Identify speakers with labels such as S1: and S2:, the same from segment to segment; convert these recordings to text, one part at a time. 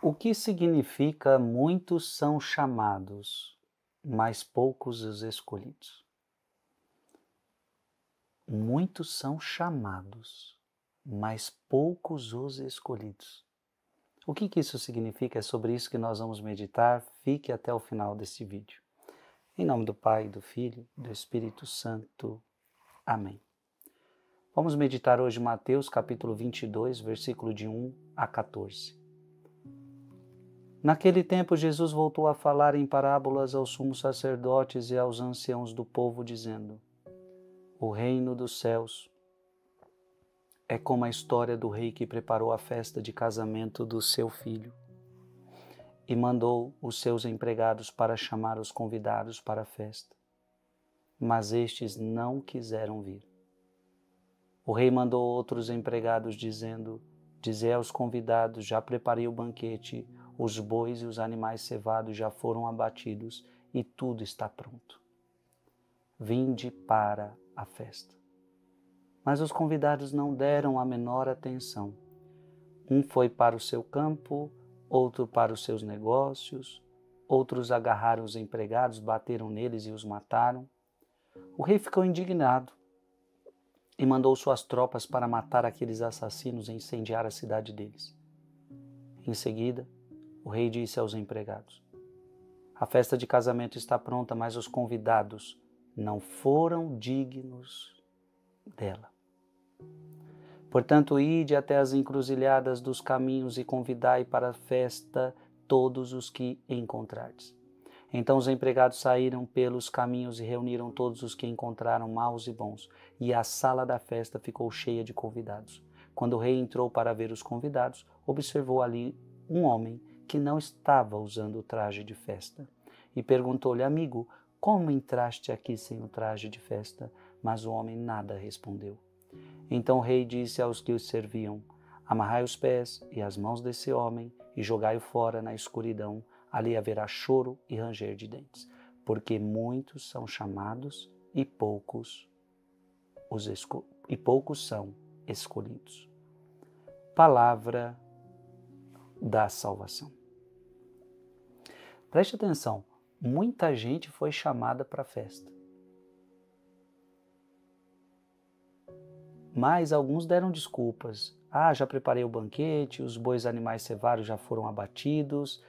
S1: O que significa muitos são chamados, mas poucos os escolhidos? Muitos são chamados, mas poucos os escolhidos. O que isso significa? É sobre isso que nós vamos meditar. Fique até o final desse vídeo. Em nome do Pai, do Filho e do Espírito Santo. Amém. Vamos meditar hoje Mateus capítulo 22, versículo de 1 a 14. Naquele tempo, Jesus voltou a falar em parábolas aos sumos sacerdotes e aos anciãos do povo, dizendo: O reino dos céus é como a história do rei que preparou a festa de casamento do seu filho e mandou os seus empregados para chamar os convidados para a festa. Mas estes não quiseram vir. O rei mandou outros empregados, dizendo: Dizei aos convidados: já preparei o banquete, os bois e os animais cevados já foram abatidos e tudo está pronto. Vinde para a festa. Mas os convidados não deram a menor atenção. Um foi para o seu campo, outro para os seus negócios, outros agarraram os empregados, bateram neles e os mataram. O rei ficou indignado e mandou suas tropas para matar aqueles assassinos e incendiar a cidade deles. Em seguida, o rei disse aos empregados: A festa de casamento está pronta, mas os convidados não foram dignos dela. Portanto, ide até as encruzilhadas dos caminhos e convidai para a festa todos os que encontrardes. Então os empregados saíram pelos caminhos e reuniram todos os que encontraram, maus e bons, e a sala da festa ficou cheia de convidados. Quando o rei entrou para ver os convidados, observou ali um homem que não estava usando o traje de festa. E perguntou-lhe: Amigo, como entraste aqui sem o traje de festa? Mas o homem nada respondeu. Então o rei disse aos que os serviam: Amarrai os pés e as mãos desse homem e jogai-o fora na escuridão. Ali haverá choro e ranger de dentes, porque muitos são chamados e poucos são escolhidos. Palavra da salvação. Preste atenção, muita gente foi chamada para a festa. Mas alguns deram desculpas. Já preparei o banquete, os bois animais cevados já foram abatidos.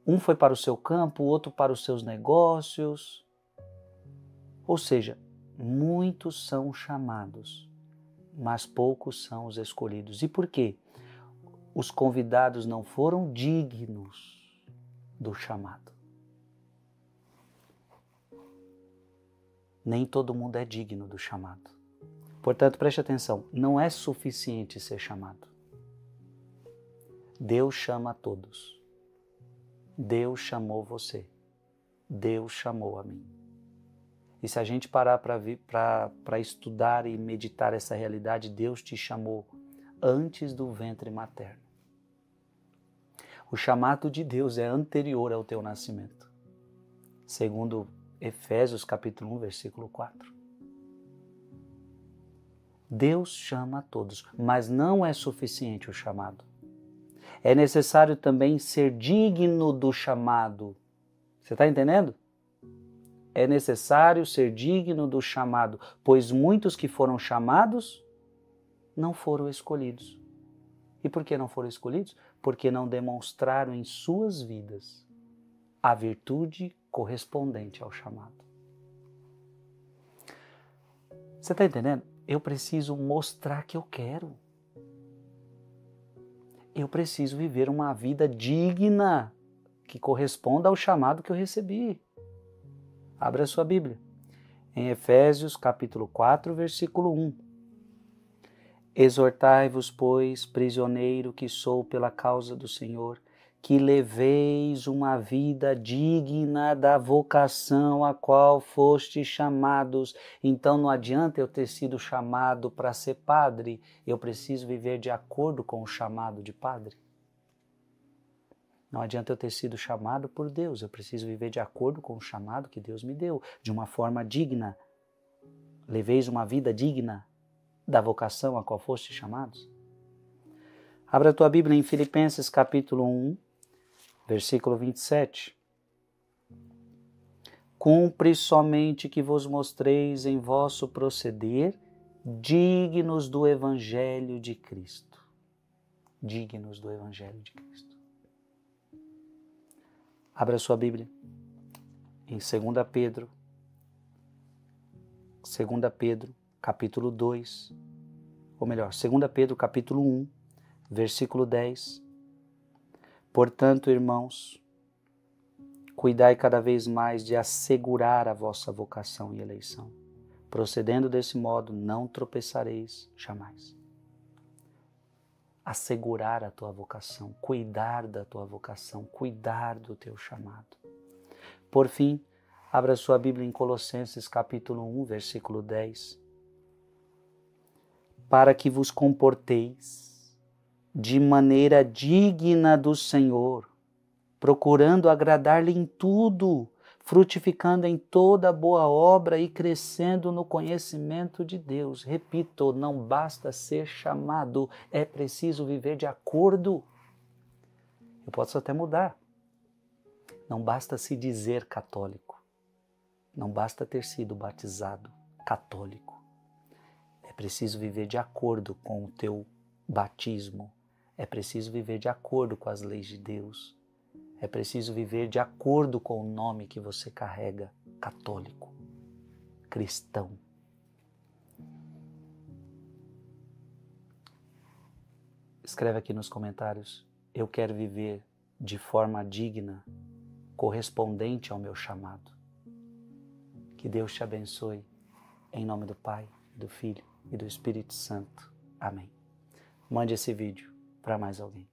S1: Um foi para o seu campo, o outro para os seus negócios. Ou seja, muitos são chamados, mas poucos são os escolhidos. E por quê? Os convidados não foram dignos do chamado. Nem todo mundo é digno do chamado. Portanto, preste atenção, não é suficiente ser chamado. Deus chama a todos. Deus chamou você. Deus chamou a mim. E se a gente parar para estudar e meditar essa realidade, Deus te chamou antes do ventre materno. O chamado de Deus é anterior ao teu nascimento. Segundo Efésios capítulo 1, versículo 4. Deus chama a todos, mas não é suficiente o chamado. É necessário também ser digno do chamado. Você está entendendo? É necessário ser digno do chamado, pois muitos que foram chamados não foram escolhidos. E por que não foram escolhidos? Porque não demonstraram em suas vidas a virtude correspondente ao chamado. Você está entendendo? Eu preciso mostrar que eu quero. Eu preciso viver uma vida digna que corresponda ao chamado que eu recebi. Abra a sua Bíblia. Em Efésios capítulo 4, versículo 1. Exortai-vos, pois, prisioneiro que sou pela causa do Senhor, que leveis uma vida digna da vocação a qual fostes chamados. Então não adianta eu ter sido chamado para ser padre, eu preciso viver de acordo com o chamado de padre. Não adianta eu ter sido chamado por Deus, eu preciso viver de acordo com o chamado que Deus me deu, de uma forma digna. Leveis uma vida digna da vocação a qual fostes chamados. Abra a tua Bíblia em Filipenses capítulo 1, Versículo 27. Cumpre somente que vos mostreis em vosso proceder dignos do Evangelho de Cristo. Dignos do Evangelho de Cristo. Abra sua Bíblia em 2 Pedro, capítulo 2, ou melhor, 2 Pedro, capítulo 1, versículo 10. Portanto, irmãos, cuidai cada vez mais de assegurar a vossa vocação e eleição. Procedendo desse modo, não tropeçareis jamais. Assegurar a tua vocação, cuidar da tua vocação, cuidar do teu chamado. Por fim, abra sua Bíblia em Colossenses capítulo 1, versículo 10. Para que vos comporteis de maneira digna do Senhor, procurando agradar-lhe em tudo, frutificando em toda boa obra e crescendo no conhecimento de Deus. Repito, não basta ser chamado, é preciso viver de acordo. Eu posso até mudar. Não basta se dizer católico. Não basta ter sido batizado católico. É preciso viver de acordo com o teu batismo. É preciso viver de acordo com as leis de Deus. É preciso viver de acordo com o nome que você carrega, católico, cristão. Escreve aqui nos comentários, eu quero viver de forma digna, correspondente ao meu chamado. Que Deus te abençoe, em nome do Pai, do Filho e do Espírito Santo. Amém. Mande esse vídeo para mais alguém.